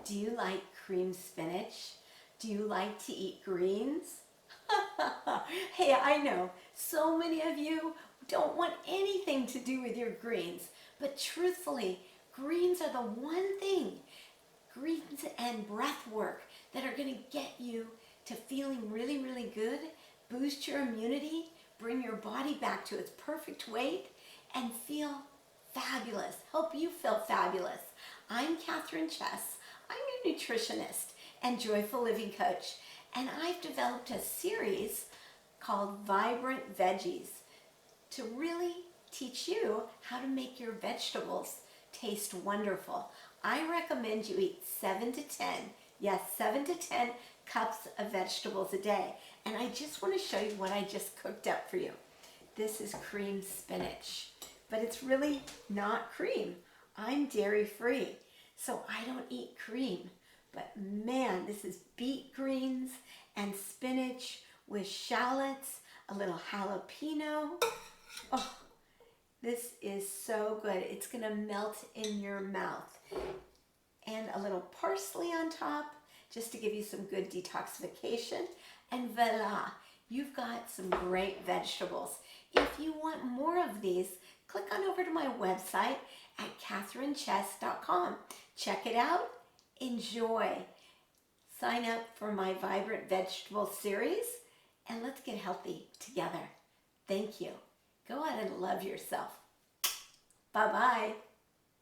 Do you like cream spinach? Do you like to eat greens? Hey, I know so many of you don't want anything to do with your greens, but truthfully, greens are the one thing, greens and breath work, that are going to get you to feeling really, really good, boost your immunity, bring your body back to its perfect weight, and feel fabulous, help you feel fabulous. I'm Catherine Chess. I'm your nutritionist and joyful living coach, and I've developed a series called Vibrant Veggies to really teach you how to make your vegetables taste wonderful. I recommend you eat 7 to 10, yes, 7 to 10 cups of vegetables a day. And I just want to show you what I just cooked up for you. This is cream spinach, but it's really not cream. I'm dairy free, so I don't eat cream. But man, this is beet greens and spinach with shallots, a little jalapeno. Oh, this is so good. It's gonna melt in your mouth. And a little parsley on top, just to give you some good detoxification. And voila, you've got some great vegetables. If you want more of these, click on over to my website at catherinechess.com. Check it out, enjoy. Sign up for my Vibrant Vegetable series, and let's get healthy together. Thank you. Go out and love yourself. Bye-bye.